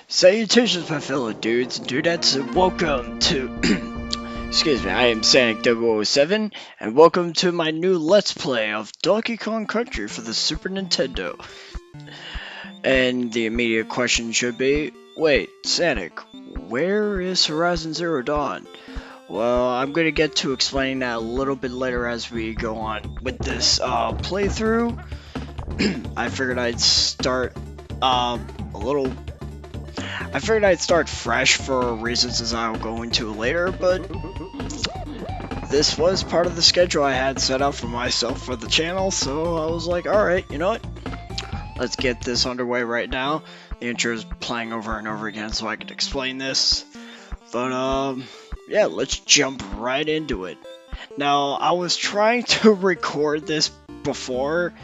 Salutations, my fellow dudes and dudettes, and welcome to, excuse me, I am Sanic007, and welcome to my new Let's Play of Donkey Kong Country for the Super Nintendo. And the immediate question should be, wait, Sanic, where is Horizon Zero Dawn? Well, I'm going to get to explaining that a little bit later as we go on with this playthrough. I figured I'd start I figured I'd start fresh for reasons as I'll go into later, but this was part of the schedule I had set up for myself for the channel, so I was like, alright, you know what? Let's get this underway right now. The intro is playing over and over again so I can explain this. But, yeah, let's jump right into it. Now, I was trying to record this before,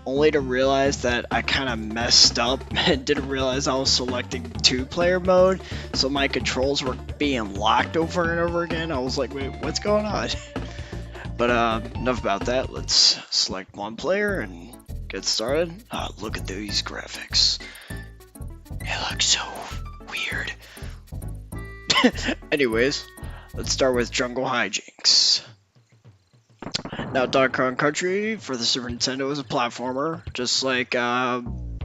only to realize that I kind of messed up and didn't realize I was selecting 2-player mode, so my controls were being locked over and over again. I was like, wait, what's going on? But enough about that. Let's select 1 player and get started. Look at these graphics. It looks so weird. Anyways, let's start with Jungle Hijinks. Now, Donkey Kong Country for the Super Nintendo is a platformer, just like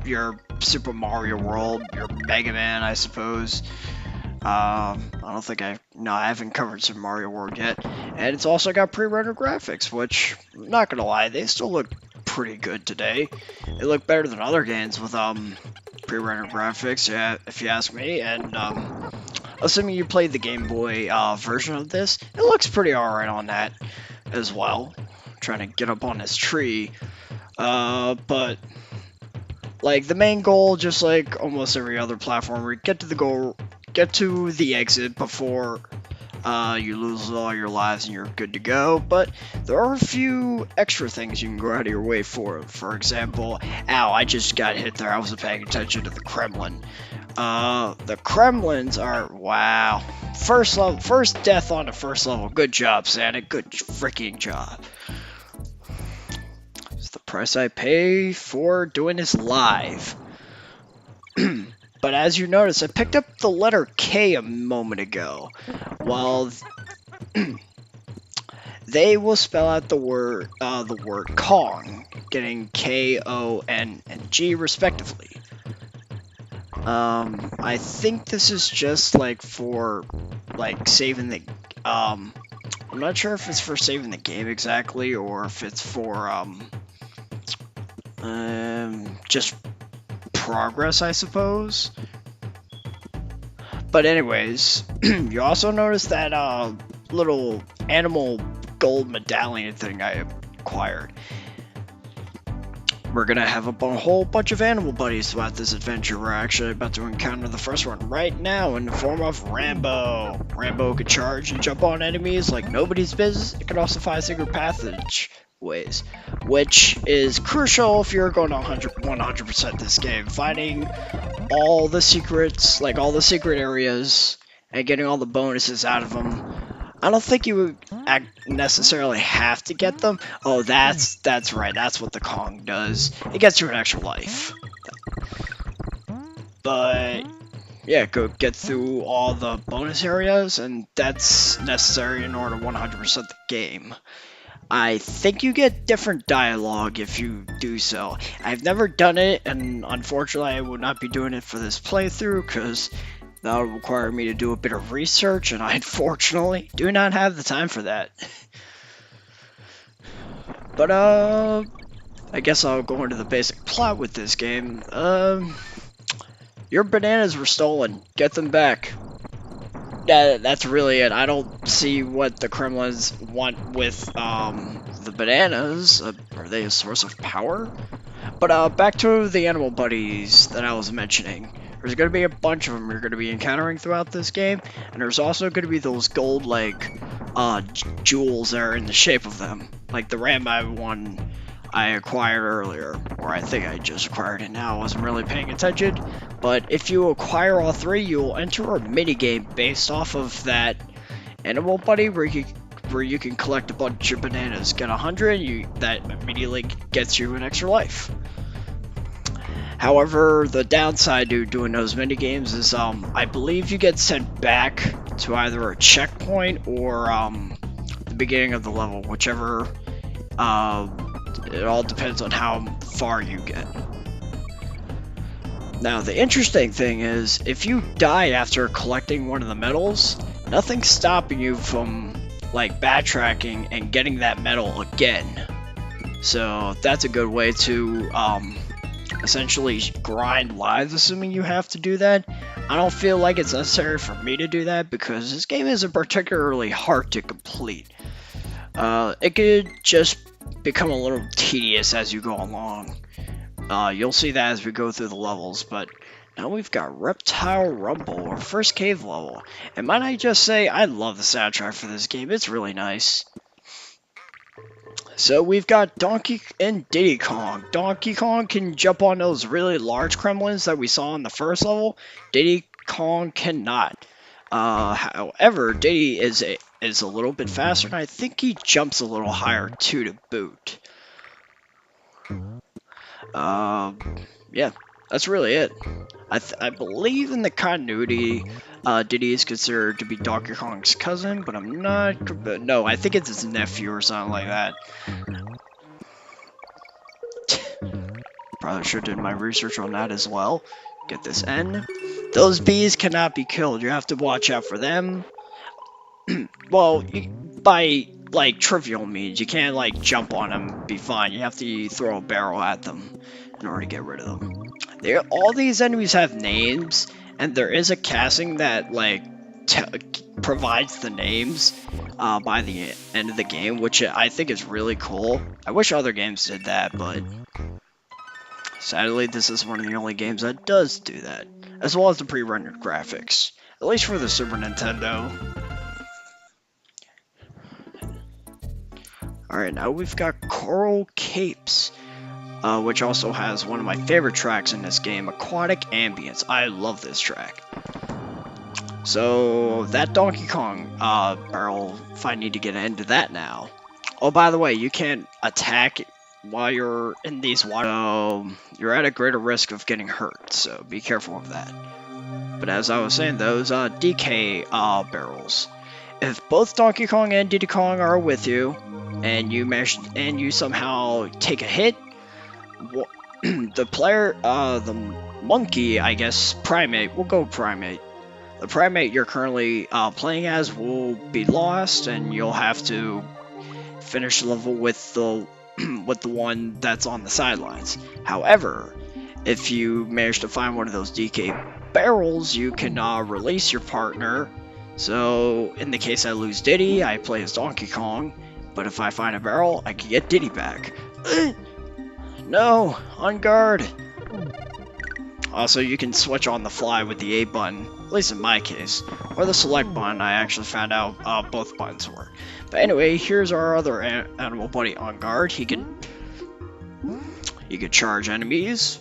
your Super Mario World, your Mega Man, I suppose. I haven't covered Super Mario World yet. And it's also got pre-rendered graphics, which, I'm not gonna lie, they still look pretty good today. They look better than other games with pre-rendered graphics, yeah, if you ask me. And assuming you played the Game Boy version of this, it looks pretty alright on that as well. Trying to get up on this tree, but like the main goal, just like almost every other platformer, get to the exit before you lose all your lives and you're good to go. But there are a few extra things you can go out of your way for. For example, ow, I just got hit there. I wasn't paying attention to the Kremlin. The Kremlins are, wow. First death on the first level. Good job, Santa. Good freaking job. It's the price I pay for doing this live. But as you notice, I picked up the letter K a moment ago. Well, they will spell out the word Kong, getting K-O-N and G respectively. I think this is just like for like saving the I'm not sure if it's for saving the game exactly or if it's for just progress, I suppose. But anyways, you also notice that little animal gold medallion thing I acquired. We're gonna have a whole bunch of animal buddies throughout this adventure. We're actually about to encounter the first one right now in the form of Rambo. Rambo could charge and jump on enemies like nobody's business. It can also find secret passageways, which is crucial if you're going to 100% this game. Finding all the secrets, like all the secret areas, and getting all the bonuses out of them. I don't think you would necessarily have to get them. Oh, that's right. That's what the Kong does. It gets you an extra life. But yeah, go get through all the bonus areas, and that's necessary in order to 100% the game. I think you get different dialogue if you do so. I've never done it, and unfortunately I will not be doing it for this playthrough, because that would require me to do a bit of research, and I unfortunately do not have the time for that. But, I guess I'll go into the basic plot with this game. Your bananas were stolen. Get them back. That's really it. I don't see what the Kremlins want with, the bananas. Are they a source of power? But, back to the animal buddies that I was mentioning. There's going to be a bunch of them you're going to be encountering throughout this game, and there's also going to be those gold, like, jewels that are in the shape of them. Like the Rambo one I acquired earlier, or I think I just acquired it now, I wasn't really paying attention. But if you acquire all 3, you'll enter a minigame based off of that animal buddy where you can collect a bunch of bananas. Get 100, that immediately gets you an extra life. However, the downside to doing those mini games is I believe you get sent back to either a checkpoint or the beginning of the level, whichever. It all depends on how far you get. Now, the interesting thing is, if you die after collecting one of the medals, nothing's stopping you from, like, backtracking and getting that medal again. So, that's a good way to, essentially grind lives, assuming you have to do that. I don't feel like it's necessary for me to do that, because this game isn't particularly hard to complete. It could just become a little tedious as you go along. You'll see that as we go through the levels, but now we've got Reptile Rumble, our first cave level. And might I just say, I love the soundtrack for this game, it's really nice. So we've got Donkey and Diddy Kong. Donkey Kong can jump on those really large kremlins that we saw in the first level. Diddy Kong cannot. However, Diddy is a little bit faster, and I think he jumps a little higher too to boot. Yeah, that's really it. I believe in the continuity, Diddy is considered to be Donkey Kong's cousin, but I'm not. No, I think it's his nephew or something like that. Probably should have done my research on that as well. Get this N. Those bees cannot be killed. You have to watch out for them. Well, by like trivial means, you can't like jump on them and be fine. You have to throw a barrel at them in order to get rid of them. All these enemies have names, and there is a casting that like provides the names by the end of the game, which I think is really cool. I wish other games did that, but sadly this is one of the only games that does do that, as well as the pre-rendered graphics, at least for the Super Nintendo. Alright, now we've got Coral Capes, which also has one of my favorite tracks in this game, Aquatic Ambience. I love this track. So, that Donkey Kong barrel, if I need to get into that now. Oh, by the way, you can't attack while you're in these water, so you're at a greater risk of getting hurt, so be careful of that. But as I was saying, those DK barrels. If both Donkey Kong and Diddy Kong are with you, and you somehow take a hit, the player, the monkey, I guess, primate, we'll go primate. The primate you're currently playing as will be lost, and you'll have to finish the level with the with the one that's on the sidelines. However, if you manage to find one of those DK barrels, you can release your partner. So in the case I lose Diddy, I play as Donkey Kong. But if I find a barrel, I can get Diddy back. No, on guard. Also, you can switch on the fly with the A button, at least in my case, or the select button. I actually found out both buttons work. But anyway, here's our other animal buddy, on guard. He can charge enemies,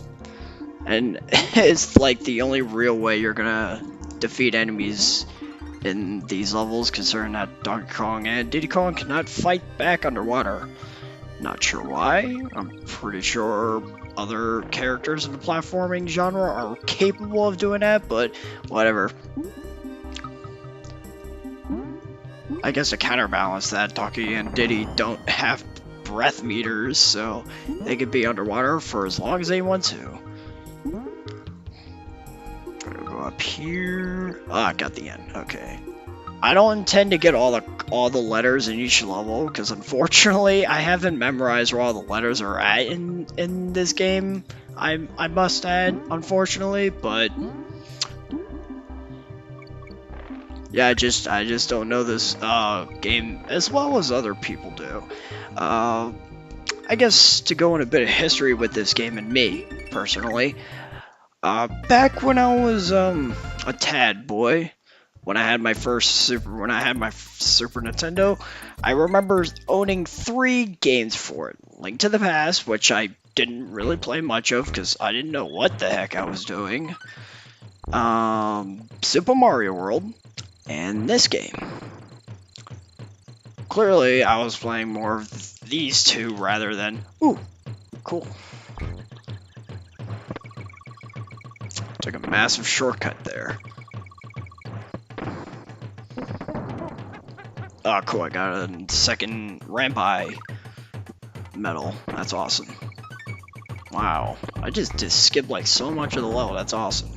and it's like the only real way you're gonna defeat enemies in these levels, considering that Donkey Kong and Diddy Kong cannot fight back underwater. Not sure why. I'm pretty sure other characters in the platforming genre are capable of doing that, but whatever. I guess to counterbalance that, Donkey and Diddy don't have breath meters, so they could be underwater for as long as they want to. Up here. I got the end. Okay. I don't intend to get all the letters in each level, because unfortunately I haven't memorized where all the letters are at in this game. I must add, unfortunately, but yeah, I just don't know this game as well as other people do. I guess to go in a bit of history with this game and me personally. Back when I was a tad boy, when I had my Super Nintendo, I remember owning 3 games for it. Link to the Past, which I didn't really play much of because I didn't know what the heck I was doing. Super Mario World, and this game. Clearly, I was playing more of these two rather than... Ooh, cool. Took a massive shortcut there. Oh, cool, I got a second Rampai medal. That's awesome. Wow, I just skipped like so much of the level. That's awesome.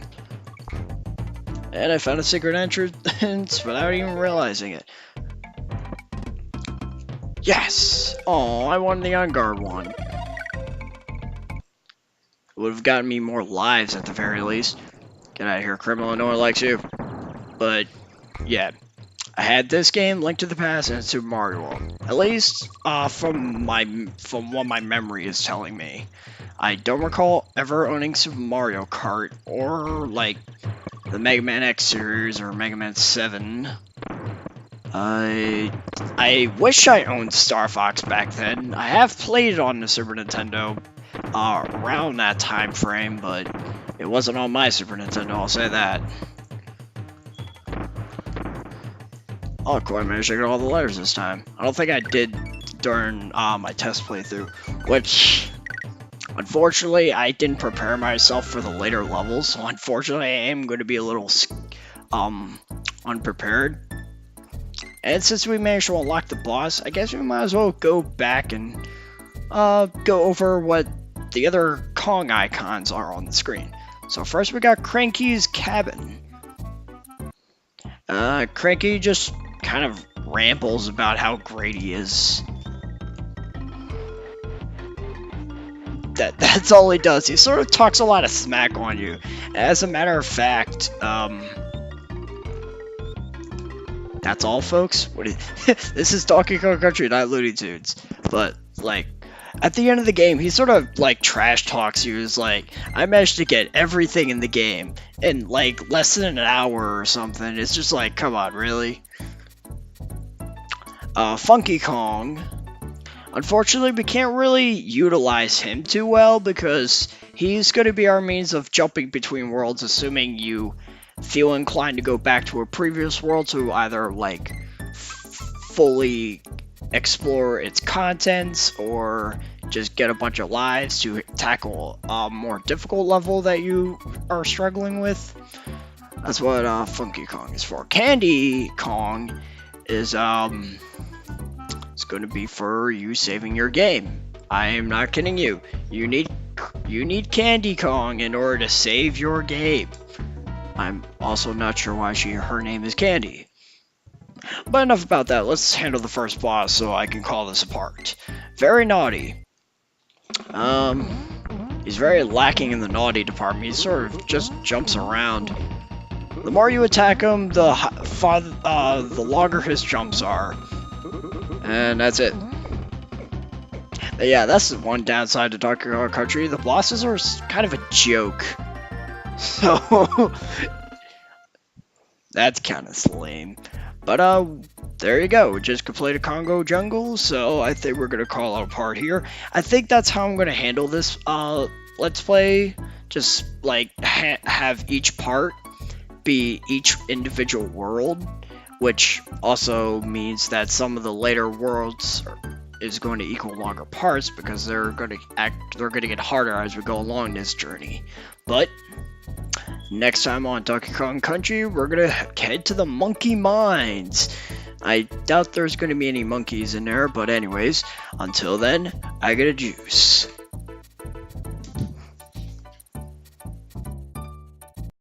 And I found a secret entrance without even realizing it. Yes! Oh, I won the on guard one. It would have gotten me more lives at the very least. Get out of here, criminal. No one likes you. But, yeah. I had this game, Link to the Past, and Super Mario World. At least, from what my memory is telling me. I don't recall ever owning Super Mario Kart, or, like, the Mega Man X series, or Mega Man 7. I wish I owned Star Fox back then. I have played it on the Super Nintendo, around that time frame, but it wasn't on my Super Nintendo, I'll say that. Oh, cool, I managed to get all the letters this time. I don't think I did during my test playthrough, which, unfortunately, I didn't prepare myself for the later levels, so unfortunately I am going to be a little, unprepared. And since we managed to unlock the boss, I guess we might as well go back and, go over what the other Kong icons are on the screen. So first we got Cranky's cabin. Cranky just kind of rambles about how great he is. That's all he does. He sort of talks a lot of smack on you. As a matter of fact, that's all, folks. This is Donkey Kong Country, not Looney Tunes. But, like, at the end of the game, he sort of, like, trash talks you. He's like, I managed to get everything in the game in, like, less than an hour or something. It's just like, come on, really? Funky Kong. Unfortunately, we can't really utilize him too well because he's going to be our means of jumping between worlds, assuming you feel inclined to go back to a previous world to either, like, fully explore its contents or just get a bunch of lives to tackle a more difficult level that you are struggling with. That's what Funky Kong is for. Candy Kong is it's going to be for you saving your game. I am not kidding you. You need Candy Kong in order to save your game. I'm also not sure why her name is Candy. But enough about that. Let's handle the first boss so I can call this apart. Very naughty. He's very lacking in the naughty department. He sort of just jumps around. The more you attack him, the longer his jumps are. And that's it. But yeah, that's the one downside to Donkey Kong Country. The bosses are kind of a joke. So, that's kind of lame. But, there you go. We just completed Congo Jungle, so I think we're going to call it apart here. I think that's how I'm going to handle this, Let's Play. Just, like, have each part be each individual world, which also means that some of the later worlds is going to equal longer parts because they're going to get harder as we go along this journey. But next time on Donkey Kong Country, we're going to head to the monkey mines. I doubt there's going to be any monkeys in there, but anyways, until then, I get a juice.